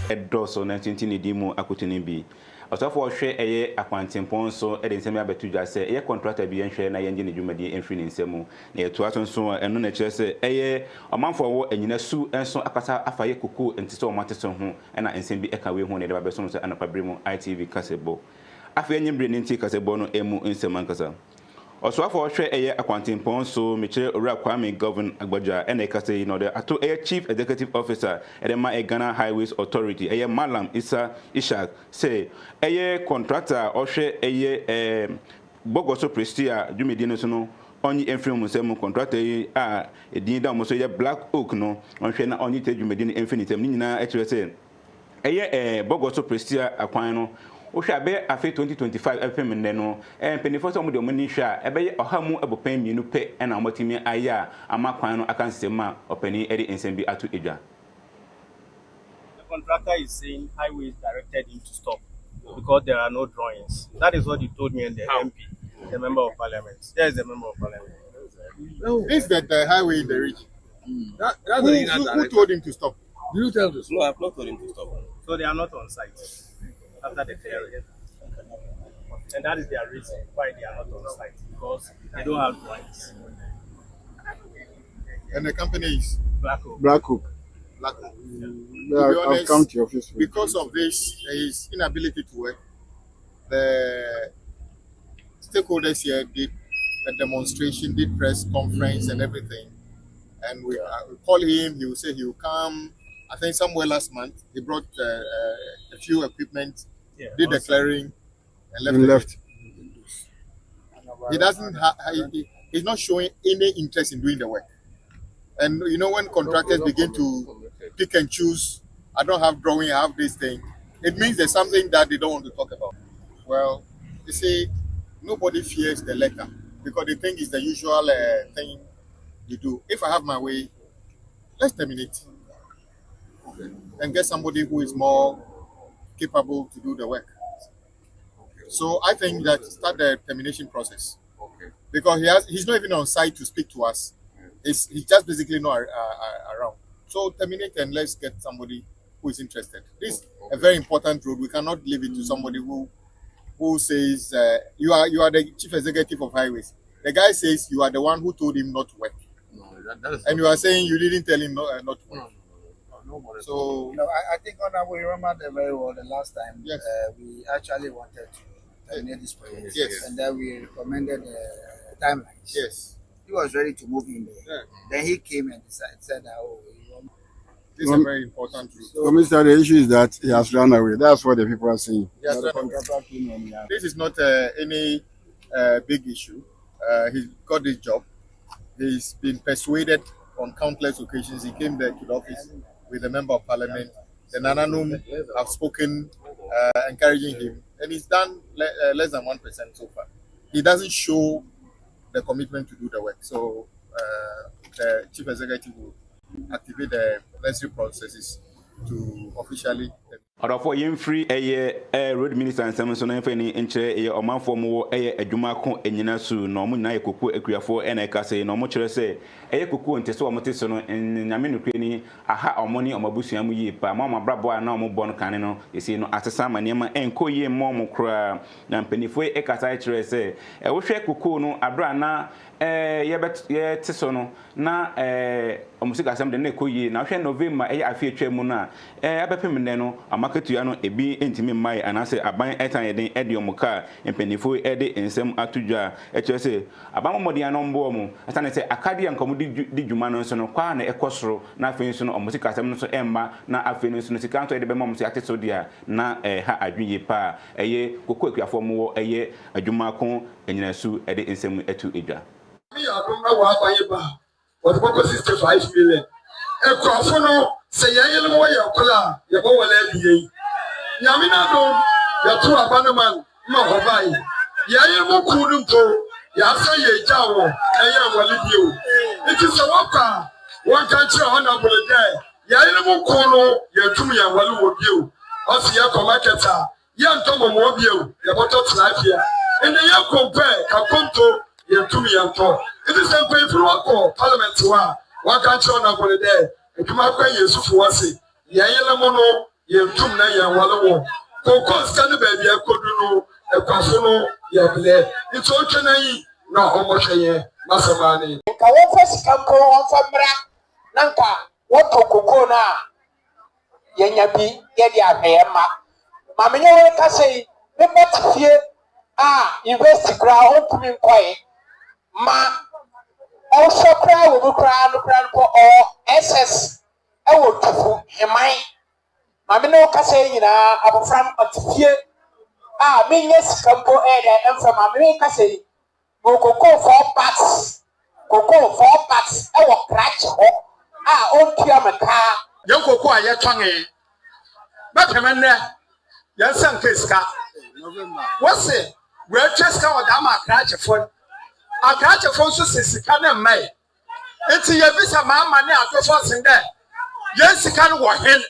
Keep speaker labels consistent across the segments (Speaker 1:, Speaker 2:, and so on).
Speaker 1: Edoso 19 dimu akutuni bi. Osafo hwe eye akwantempon so e de nsem abetu dwa se eye contractor bi enhwe na yenje ne dwumadi enfiri nsemu na yeto aso nso eno na kire se eye omanfo wo anyina su enso akasa afaye kuku ntise o mateso ho na nsem bi eka we ho ne de babeso so anapabere mu ITV kasebo afa enyimbre ne nti kasebo no emu nsem ankasa Oswafo hwe eye akwantempon so mekire owura Kwame Govern Agbaja ene kase no de ato eye Chief Executive Officer edema Ghana Highways Authority eye Malam Isa Ishak say eye contractor ohwe eye Bogoso Prestia dwumedi no so no onyi enfiri mu nsem contractor yi a edin da mo so ye Black Oak no onhwe na onyi te dwumedi no enfiri nsem ni nyina ekire say eye Bogoso Prestia akwan no Oshabe afi 2025 FM neno penifo so mo de omani hwa ebe ohamu ebopan mienu pe na omotimi aya amakwan no akansema opani edi ensembi atu edwa.
Speaker 2: The contractor is saying highways directed him to stop because there are no drawings. That is what he told me and the MP, the member of parliament. There is a member of parliament.
Speaker 3: This that the highway in the region. Who told him to stop?
Speaker 4: Do you tell this?
Speaker 2: No, I have not told him to stop. So they are not on site after the clearing. And that is their reason why they are not on site, because they don't have drawings.
Speaker 3: And the company is
Speaker 2: Black Oak.
Speaker 4: Black Oak.
Speaker 3: Black Oak.
Speaker 4: I've come to your office.
Speaker 3: Because of this, his inability to work, the stakeholders here did a demonstration, did press conference and everything. And we call him, he will say he will come. I think somewhere last month, he brought a few equipment, did the clearing, and left. He doesn't. He's not showing any interest in doing the work. And you know, when contractors begin to pick and choose, I don't have drawing, I have this thing. It means there's something that they don't want to talk about. Well, you see, nobody fears the letter because they think it's the usual thing you do. If I have my way, let's terminate and get somebody who is more capable to do the work. So I think that start the termination process. Because he's not even on site to speak to us. He's just basically not around. So terminate and let's get somebody who is interested. This is a very important road. We cannot leave it to somebody who says you are the chief executive of highways. The guy says you are the one who told him not to work.
Speaker 4: No, that is
Speaker 3: and you are saying you didn't tell him not to work.
Speaker 4: No,
Speaker 5: so I think we remember very well the last time.
Speaker 3: Yes.
Speaker 5: We actually wanted to terminate this project.
Speaker 3: Yes.
Speaker 5: And then we recommended timelines.
Speaker 3: Yes.
Speaker 5: He was ready to move in there.
Speaker 3: Yeah.
Speaker 5: Then he came and said that,
Speaker 3: this is a very important route.
Speaker 4: So, Mr. The issue is that he has run away. That's what the people are saying.
Speaker 3: This is not any big issue. He got this job. He's been persuaded on countless occasions. He came there to the office with a member of parliament. The Nananum have spoken, encouraging him, and he's done less than 1% so far. He doesn't show the commitment to do the work. So the chief executive will activate the necessary processes to officially.
Speaker 1: Orafo yemfree road minister ansem so na fani enche omanfo mo adwuma ko enyina su no mo nyina yekoko akuafo na ekase no mo kire se koko ntese o mote so no nyame no kwani aha omoni omabusua mu yi pa mama brabo na omo bon kan no yesi no atesa manema enko yi mo mo kra na mpanifo ekasa kire se wo hwe koko no adra na ye teso no na omusika asem de na ekoyi na hwe November afi atwa mu na abepem ne no amaketua no ebi entimi mai anase aban etan yeden ediomuka empenifo ede ensem atudwa ekese aban modian no mbo mu asane se akade ankomo di dwuma no so no kwa na ekosoro na afi so no omusika asem no so emma na afi no so no sika nto ede be mom so ateso dia na ha adwiye pa koko akuafo mo adwuma ko enyina su ede ensem etu edwa
Speaker 6: me abomba wa abaye ba what about 65 million ekrofo no se yeyele mo ye kola ye bo wala biye nyame na do ya to abanaman ma hobai yeyele mo kunu to ya sa ye jawo eye wali biyo it is a waka one country honorable there yeyele mo kunu ye tum ya wali wo biyo o si ya ko marketer ya ntomo mo biyo ye boto tilapia and ye compare ka konto ye tum ya nto it is a pay for work parliament wa one country honorable there Ekuma kwa Yesu fuwase yeyele mo no yɛntum na yɛnwale wɔ kɔkɔɔ sika no baabi akɔdu no ɛkwafo no yɛblɛ nti ɔtwe na yi na ɔmɔhwɛ yɛn masɛm ane
Speaker 7: nka wɔmfa sika mpo wɔmfa mmra na nka wɔtɔ kokoo no a yɛnya bi yɛde ahwɛ yɛn ma mamenyɛ wɔn ka sɛ mebɛte fie a university koraa ɔntumi nkɔe ma ɔhwɛ koraa wɔ mu koraa no koraa no kɔ ss ɛwɔ tufu heman mame ne wɔka sɛ nyinaa abɔfra no ɔte fie a menyɛ sika mpo ɛyɛ ɛmfa mame ne wɔka sɛ kokoo 4 parts ɛwɔ krakye hɔ a ɔntua mekaa
Speaker 6: yɛn kokoo a yɛtɔnge bɛpɛmɛ nnɛ yɛnsa nka sika wɔse wɔatwa sika wɔde ama akrakyefo nso sɛ sika ne mmae nti yɛbisa maama ne atɔfo sen dɛ yɛn sika no wɔ hen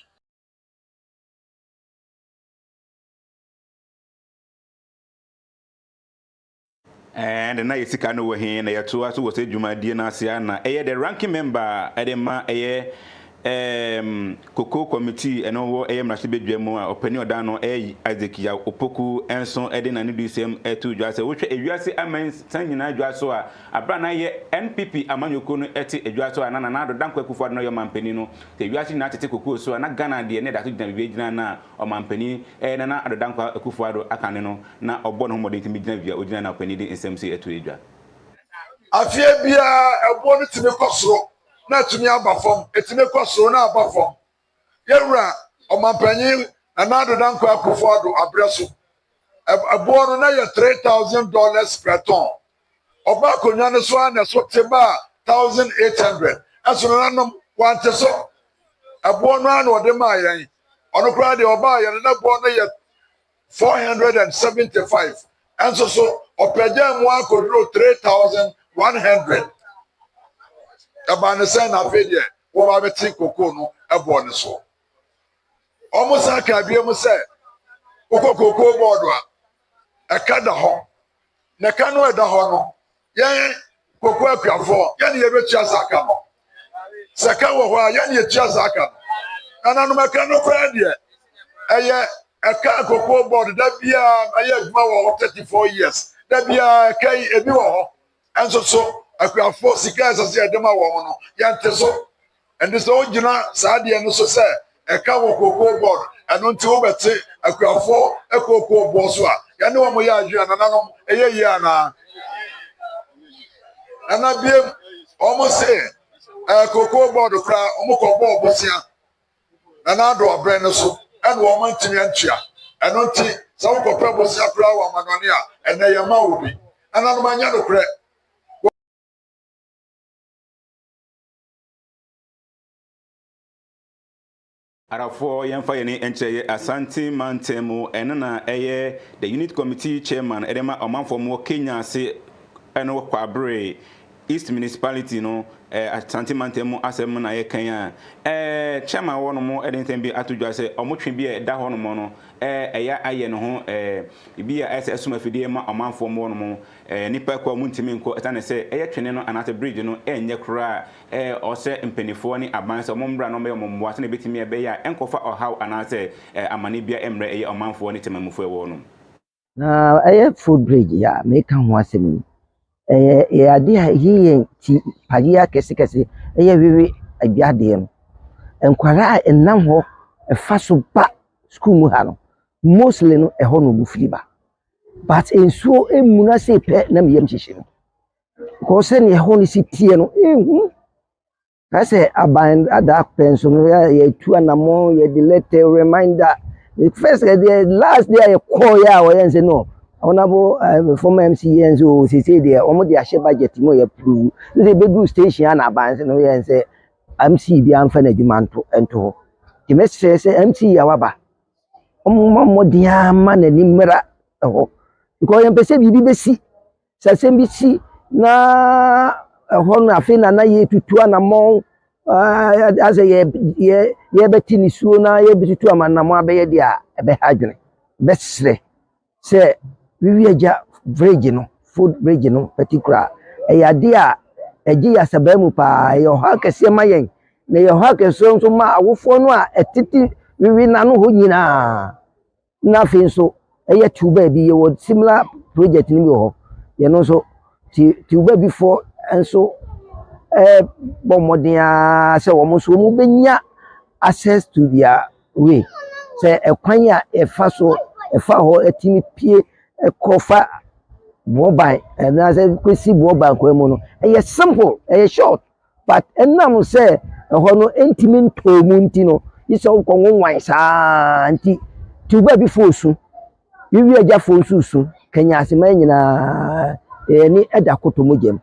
Speaker 1: and na yesika no wɔ hen na yɛto aso wɔ sɛ dwumadie no ase na ɛyɛ the ranking member ɛde ma ɛyɛ Koko committee eno wo mmarahyɛ bedwa mu a opani oda no Azekia Opoku enso ede na ne dusem etu dwa se wohwe ewiase aman san nyina dwa so a abra na ye NPP amanyoko no ete edwa so a na na adodan kwakufu no yo mampani no te ewiase na tete Koko so a na Ghana de ne da to gina bi gina na o mampani na adodan kwakufu ado akane no na obo no homode ntimi gina bia ogina na opani de nsem se etu edwa
Speaker 6: afia bia ebo no timi kosoro na tumi abafom etime kosoro na abafom yewura omampanyin anado danko akufo abreso abo no na ye $3,000 per ton oba konya no so na so teba 1,800 aso na nom wante so abo no ana ode ma yan ono kra de oba yan na bo no ye 475 enso so opeja mu akodro 3,100 abane sen na fedie wo ba beti Koko no ebo ne so omusa ka bia mu se Koko board a ekada ho na ka no eda ho no yen Koko akuafo yen ye betua saka no saka wo ho a yen ye tua saka ana no maka no kra de eye eka Koko board da bia aye adwuma wo 34 years da bia kai ebi wo ho enso so akuafo sika asase edema wo no yante so ende so gina saade no so se eka wo Koko board eno nti wo bete akuafo Koko board so a ya ne wo mo ya adwua nananom eye yi ana biem omo se Koko board kra omo ko board bosia na do obre no so eno wo man timi antua eno nti so wo ko pre bosia kra wo amanone a ene ye ma obi nananom anya do kra
Speaker 1: Arafo yemfa yene encheye Asante Mantemu enana eye the unit committee chairman edema omanfo mo Kenya se eno kwabre East municipality no Asante Mantemu asem na ye kan chairman wono mo edenten bi atodwa se omotwe bi da ho no mo no eya aye no ho bi ya esum afidie ma omanfo mo no mo nipa kwa muntimi nko etane se eye twene no anate bridge no enye kura ose mpenifo ni abanse omombra no be omomwa se na betimi ebe ya enkofa ohaw anase amane bia emre eye omanfo ni temamufo ewo no
Speaker 8: na eye food bridge ya make kan ho asem ade hiye ti pagia kese wewe abiade no enkwara enam ho efa so ba school mu ha no mostly no eho no bufiri ba but ensuo emuna se pe na meyam hihye no ko se ne eho no si tie no ka se aban ada penso no ya tu anamo ya delete reminder the first the last day I call ya o yen say no honorable former MCNs o say there omo de ahye budget mo ya prove they be station na ban no yen say MC bi amfa na dwuma ento the message say MC ya waba omo dia ma na nimra ho because yen pese bibi be si sasem bi si na ho na afi na ye tutu anamo as ye beti ni suo na ye bitutu amanamo abeye dia ebe hadwene besre se wiwieja bridge no food bridge no particular eyade a eji yasabamu pa yo ha kese mayen na yo ha kese nso ma awofo no a etiti wiwi na no ho nyina na afei nso ɛyɛ tuba bi yɛ similar project ni bi wɔ yɛ no nso tuba bi for nso bɔ mmɔden a sɛ wɔn nso wɔn bɛnya access to their way sɛ ɛkwan a ɛfa so ɛfa hɔ ɛtumi pie ɛkɔfa boɔban ɛnaasɛ kwesi boɔban kwan mu no ɛyɛ simple ɛyɛ short but ɛnam sɛ ɛhɔ no ntumi ntɔɔ mu nti no yisɛ wokɔ nwanwan saa nti tuba bi fo osu wiwi agya fo nso su kanya asema nyinaa ɛni ɛda koto mu gyem.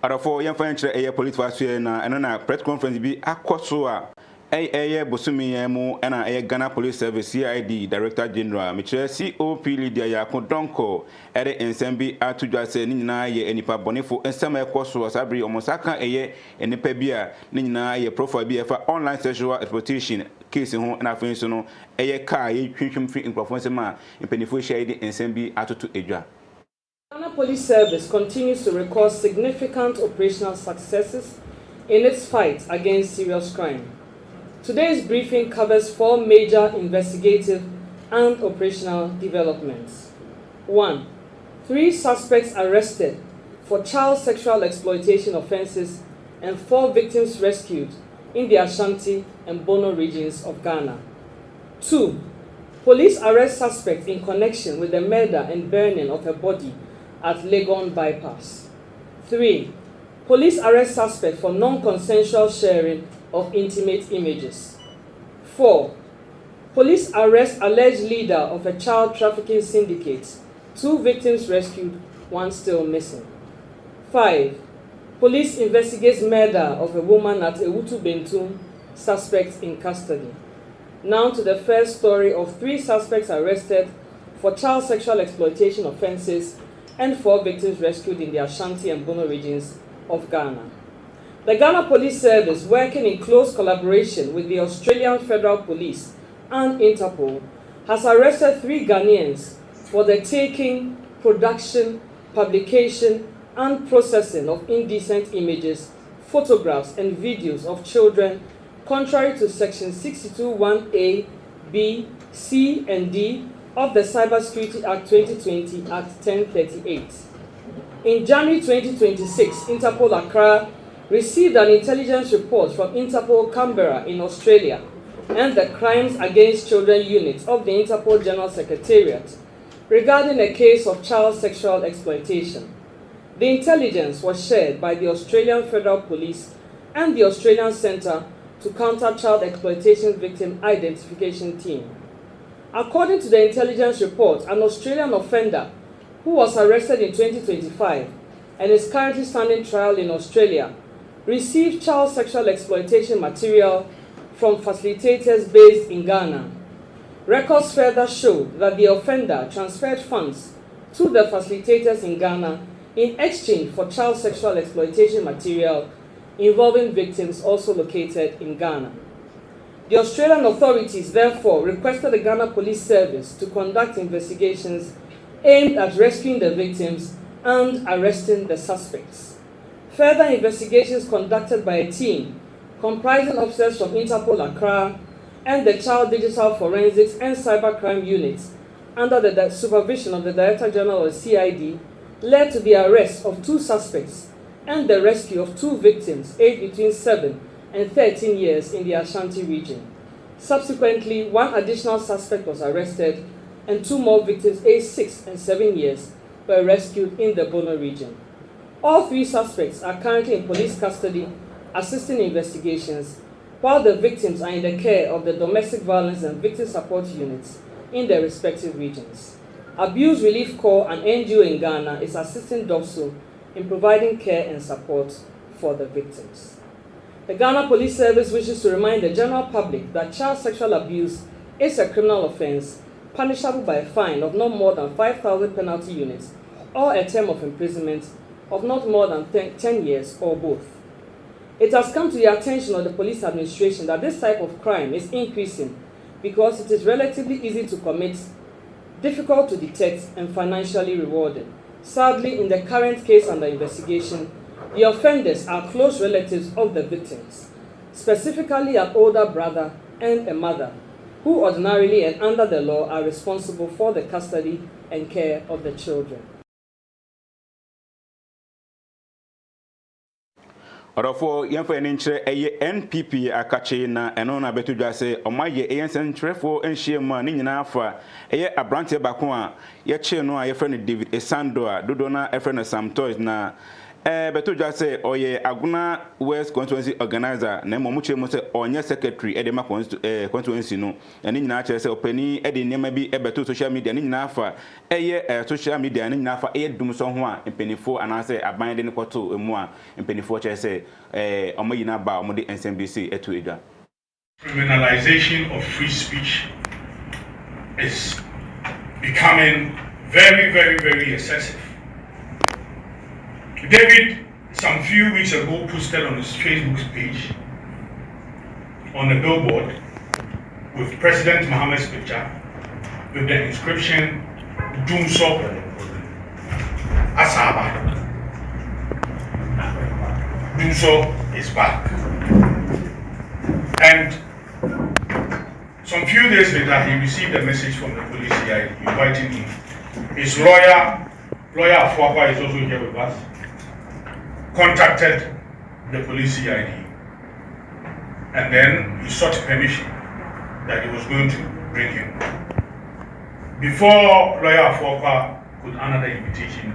Speaker 1: Arafo yɛmfa nkyerɛ ɛyɛ political so na ɛno na press conference bi akɔ so a ɛyɛ bosomi yɛn mu ɛna ɛyɛ Ghana Police Service CID Director General mekyerɛ COP Lydia Yako Donko ɛde nsɛm bi ato dwa sɛ ne nyinaa yɛ nipa bɔnefo nsɛm ɛkɔ so asabri ɔmo saka ɛyɛ nipa bi a ne nyinaa yɛ profile bi ɛfa online sexual exploitation case ho na afei so no ɛyɛ kaa yɛ twintwim fi nkrɔfo nsɛm a mpanifo hyɛ de nsɛm bi atoto edwa.
Speaker 9: Ghana Police Service continues to record significant operational successes in its fight against serious crime. Today's briefing covers 4 major investigative and operational developments. 1. 3 suspects arrested for child sexual exploitation offenses and 4 victims rescued in the Ashanti and Bono regions of Ghana. 2. Police arrest suspect in connection with the murder and burning of her body at Legon Bypass. 3. Police arrest suspect for non-consensual sharing of intimate images. 4. Police arrest alleged leader of a child trafficking syndicate. 2 victims rescued, 1 still missing. 5. Police investigates murder of a woman at Ewutu Bentum, suspects in custody. Now to the first story of 3 suspects arrested for child sexual exploitation offenses and 4 victims rescued in the Ashanti and Bono regions of Ghana. The Ghana Police Service, working in close collaboration with the Australian Federal Police and Interpol, has arrested 3 Ghanaians for the taking, production, publication, and processing of indecent images, photographs, and videos of children, contrary to Section 62(1)(a), (b), (c), and (d) of the Cybersecurity Act 2020 Act 1038. In January 2026, Interpol Accra received an intelligence report from Interpol Canberra in Australia and the Crimes Against Children Unit of the Interpol General Secretariat regarding a case of child sexual exploitation. The intelligence was shared by the Australian Federal Police and the Australian Centre to Counter Child Exploitation Victim Identification Team. According to the intelligence report, an Australian offender who was arrested in 2025 and is currently standing trial in Australia received child sexual exploitation material from facilitators based in Ghana. Records further showed that the offender transferred funds to the facilitators in Ghana in exchange for child sexual exploitation material involving victims also located in Ghana. The Australian authorities therefore requested the Ghana Police Service to conduct investigations aimed at rescuing the victims and arresting the suspects. Further investigations conducted by a team comprising officers from Interpol Accra and the Child Digital Forensics and Cybercrime Units under the supervision of the Director General of CID led to the arrest of 2 suspects and the rescue of 2 victims aged between 7 and 13 years in the Ashanti region. Subsequently, 1 additional suspect was arrested and 2 more victims aged 6 and 7 years were rescued in the Bono region. All 3 suspects are currently in police custody, assisting investigations, while the victims are in the care of the Domestic Violence and Victim Support Units in their respective regions. Abuse Relief Corps, an NGO in Ghana, is assisting DOPSO in providing care and support for the victims. The Ghana Police Service wishes to remind the general public that child sexual abuse is a criminal offense punishable by a fine of not more than 5,000 penalty units or a term of imprisonment of not more than 10 years or both. It has come to the attention of the police administration that this type of crime is increasing because it is relatively easy to commit, difficult to detect, and financially rewarded. Sadly, in the current case under investigation, The offenders are close relatives of the victims, specifically an older brother and a mother, who ordinarily and under the law are responsible for the custody and care of the children.
Speaker 1: Orofo yemfa eninchre eye NPP akache na eno na betu dwase omaye eyensentrefo enhyiemu a ne nyina afa eye abrante bako a ye che no a ye friend David Esando a dodo na e friend Sam Toys na betu dwase oye Aguna West Constituency organizer na mo muche mo se onye secretary e de ma constituency no ene nyina che se opani e de nema bi e betu social media ne nyina afa eye social media ne nyina afa eye dum so ho a empenifo anase aban de ne kwoto emu a empenifo che se omayina ba omode NSBC etu edwa.
Speaker 10: Criminalization of free speech is becoming very, very, very excessive. David, some few weeks ago, posted on his Facebook page on a billboard with President Mohammed's picture with the inscription Dumso Asaba. Dumso is back. And some few days later, he received a message from the police CID inviting him. His lawyer Afuapa is also here with us, contacted the police CID, and then he sought permission that he was going to bring him. Before lawyer Afuapa could honor the invitation,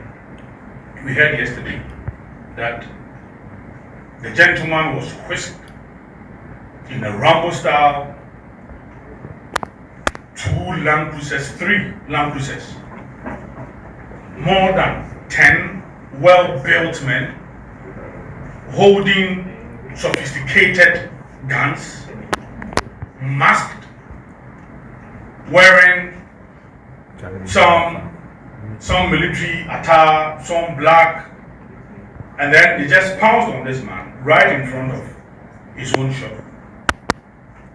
Speaker 10: we heard yesterday that the gentleman was whisked in a Rambo style, 3 Land Cruisers, more than 10 well-built men holding sophisticated guns, masked, wearing some military attire, some black, and then they just pounced on this man right in front of his own shop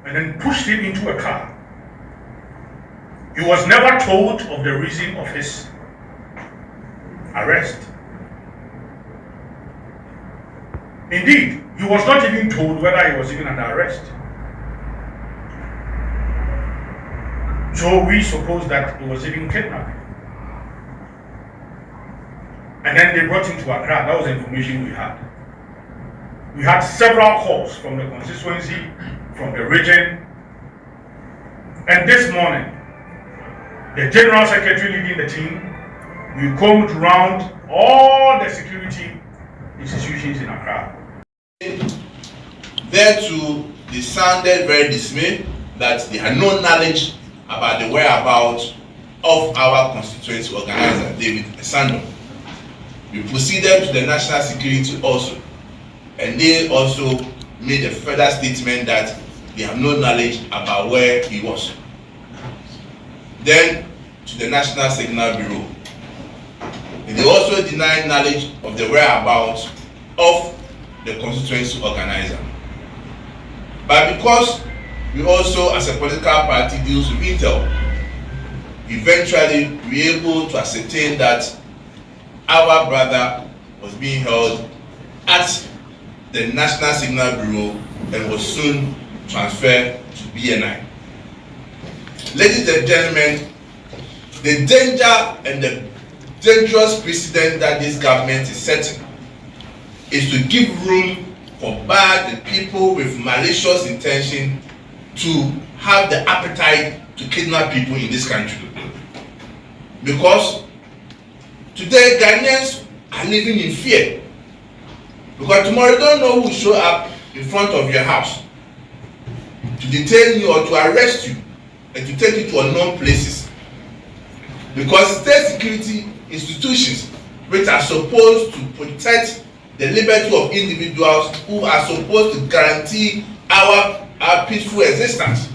Speaker 10: and then pushed him into a car. He was never told of the reason of his arrest. Indeed, he was not even told whether he was even under arrest. So we suppose that he was even kidnapped. And then they brought him to Accra. That was the information we had. We had several calls from the constituency, from the region. And this morning, the General Secretary leading the team, we combed around all the security institutions in Accra.
Speaker 11: There too, they sounded very dismayed that they had no knowledge about the whereabouts of our constituency organizer, David Esando. We proceeded to the National Security also, and they also made a further statement that they have no knowledge about where he was. Then to the National Signal Bureau. And they also denied knowledge of the whereabouts of the constituency organizer. But because we also, as a political party, deals with intel, eventually we were able to ascertain that our brother was being held at the National Signal Bureau and was soon transferred to BNI. Ladies and gentlemen, the danger and the dangerous precedent that this government is setting is to give room for bad and people with malicious intention to have the appetite to kidnap people in this country. Because today Ghanaians are living in fear. Because tomorrow you don't know who will show up in front of your house to detain you or to arrest you and to take you to unknown places. Because state security institutions, which are supposed to protect the liberty of individuals, who are supposed to guarantee our peaceful existence,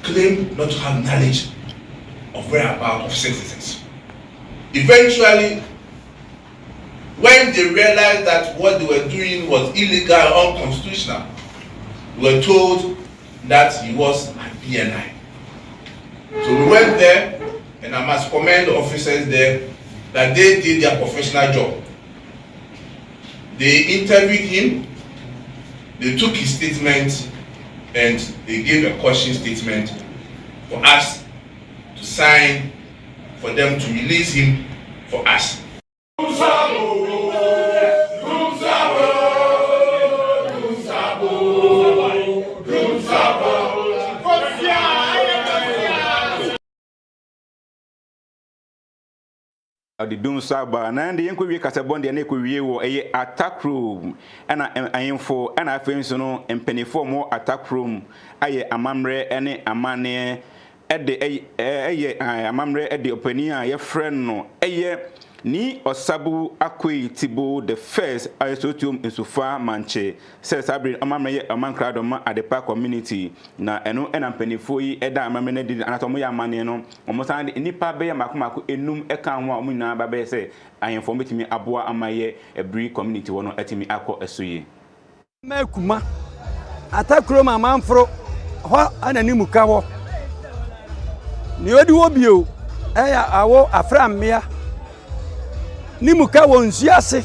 Speaker 11: claim not to have knowledge of whereabouts of citizens. Eventually, when they realized that what they were doing was illegal and unconstitutional, we were told that he was at BNI. So we went there, and I must commend the officers there that they did their professional job. They interviewed him, they took his statement, and they gave a caution statement for us to sign, for them to release him for us.
Speaker 1: The Doom Saba, and the Inquiry Casabon, the Nequiry, a attack room, and I am for, and I think so, and penny for more attack room. I am Mamre, any Amane, at the Amamre at the opinion, your friend, no, ni Osabu Akwe Tibo, the first Aristotium in Sufa Manche, says Abri Amamre, a man crowd at the park community. Na eno and penny for ye, Eda Mamene did Anatomoya Maneno, almost any pabe Makumaku, enum Ekanwa Muna Babe say, I informed me Abua Amaye, a Bree community one at me Ako Esuye.
Speaker 12: Mekuma Atakroma Manfro, what an animukawo. Niodi Wobio, awo Afram Mia. Nimuka won nsuase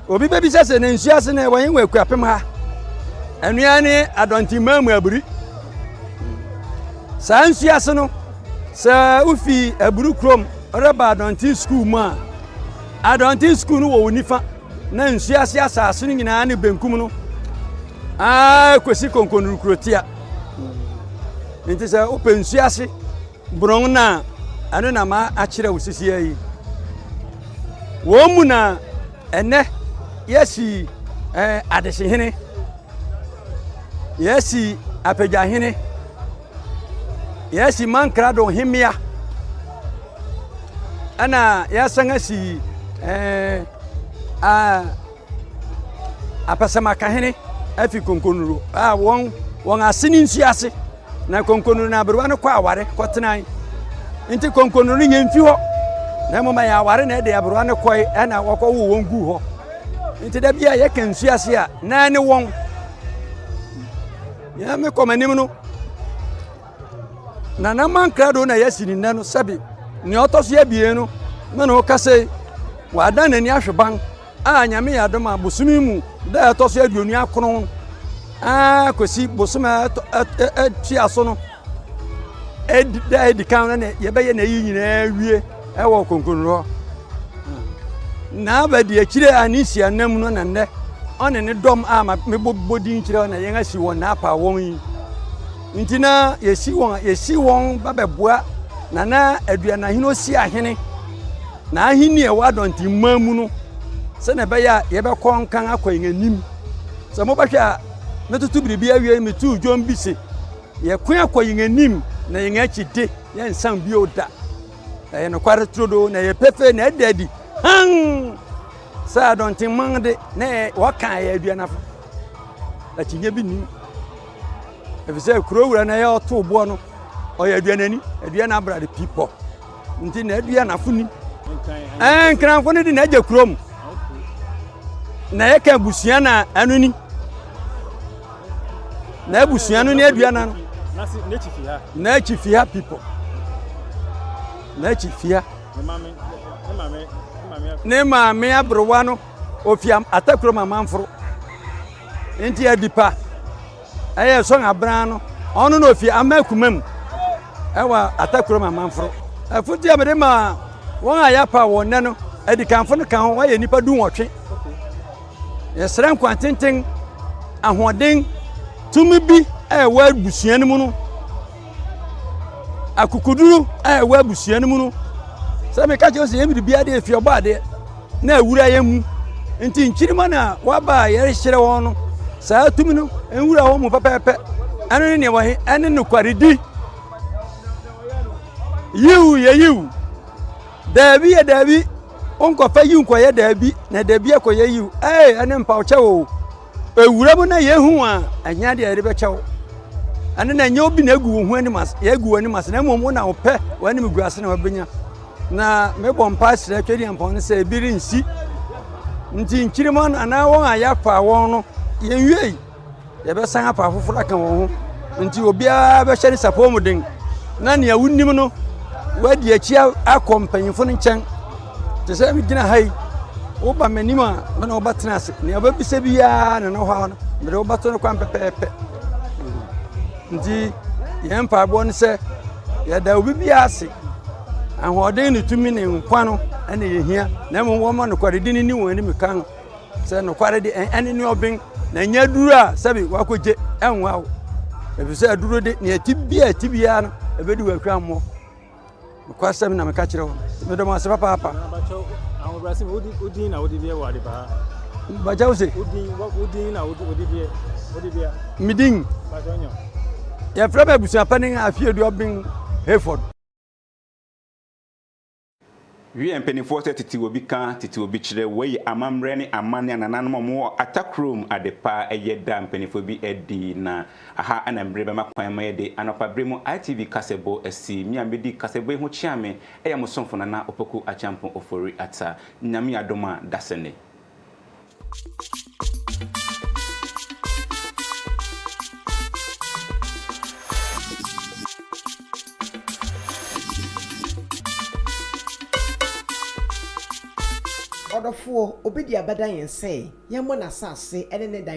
Speaker 12: obi bebi sese ne nsuase na wan we kwapem ha anuane adonti mamu aburi sa nsuase no sa ufi aburu krom reba adonti school mu a adonti school no wo nifa na nsuase asase no nyina ne benkum no kwesi konkonu krotia nti sa open nsuase bron na anu na ma akire wosisi ayi Womuna ene yesi adesihene yesi apejahene yesi mankrado himia ana yasanga si apasamaka hene afi konkonuru won asini nsiase na konkonuru na berwa no kwa aware kotenan nti konkonuru nyemfi ho na mama ya ware na de abro ne koi na wokọ wo wongu ho nti da bia ye kan suase a na ne won ya me komanim no na man krado na yasini na no sabi ni otoso ya bie no me no kase wa dan na ni ahweban a nyame ya doma bosumi mu da otoso aduonu akono kosi bosuma ti aso no edikan na ye be ye na yi nyina wie ewo konkonro na badi akire anisi anam no nanne one ne dom ama mebobodi nkire na yen asi won na apa won yi ntina yesi won babeboa na aduana hino si ahene na ahini e wadonti mamu no se na be ya ye be konkan akwan anim so mo bahwa metutu biribi awie metu dwom bise ye kwan akwan anim na yen akide yen san bi oda no kware trodo na ye pefe na edadi sa don't mangde na wakan ya aduana fa la tinye bi ni e se kuro wura na ya oto bo no o ya aduana ni aduana abra de people nti na aduana funi nkran funi di na je kurom na ye kan busua na anu ni na busua no ni aduana no na chifi ha people na chifia ne mame abrowa no ofiam atakro mamanfro enti adipa aye so ngabran no onu no ofia amakumam ewa atakro mamanfro afuti amede ma won ayapa wonne no adikanfo no kan ho waye nipa du wotwe yesran kwantenten ahoden tumi bi ewa busuan mu no akukuduru wa busuan mu no se me ka che o se yemi bia de efi oba de na awura yemu nti nkirima na waba yere hyere won no saa tumi no enwura ho mu papape anu ne wahe ene no kwaredi yiwu dabi onko fa yiwu ko ye dabi na dabi ko ye yiwu ene mpa o chewo ewura mu na yehu a anya de ere be chewo ane na nye obi na egu ho ani mas ya egu ani mas na momo na ope wani megu ase na wabenya na mebo mpa sira twedi ampon se ebiri nsi nti nkirima na won ayafa won no yenwie ye be san apa foforo aka won ho nti obia be hyere sapom den na ne awunim no wadi achi akompanyifo no nchen te se mi gina hai Oba menima na oba tenase ne oba bise bia na no ha no me de oba to no kwan pepepe ndi ye mpa bo ne se ye da obi bia ase ahoden ne tumi ne nkwa no ene ye hia na mo wo ma no kwade dini ni woni me kan se no kwade de ene ni obin na nya duru a sabi wakoje enwa wo e se aduro de ne tibia no e be di wakwa mo kwa sami na me ka kire wo me do ma se papa
Speaker 2: Brasil udin na odibie wade ba.
Speaker 12: Bajaw se
Speaker 2: Udin na odibie
Speaker 12: midin
Speaker 2: Bajonyo.
Speaker 12: Ya fraba busu apanin afie do bin Hayford.
Speaker 1: We mpanimfoɔ sɛ tete obi ka tete obi kyerɛ wei amammerɛ ne amane anananom mo atakrom adepa ɛyɛ da mpanimfoɔ bi adi na aha ana mbrɛ bɛma kwan ma yɛde anɔpa brɛ mu ITV kasɛbɔ asi mi ambedi kasɛbɔ ho kyiame ɛyɛ mo somfo na opoku achampo ofori ata nyame adoma dasene.
Speaker 13: Odofo obi di abadan yen say yemo na sase ene ne dan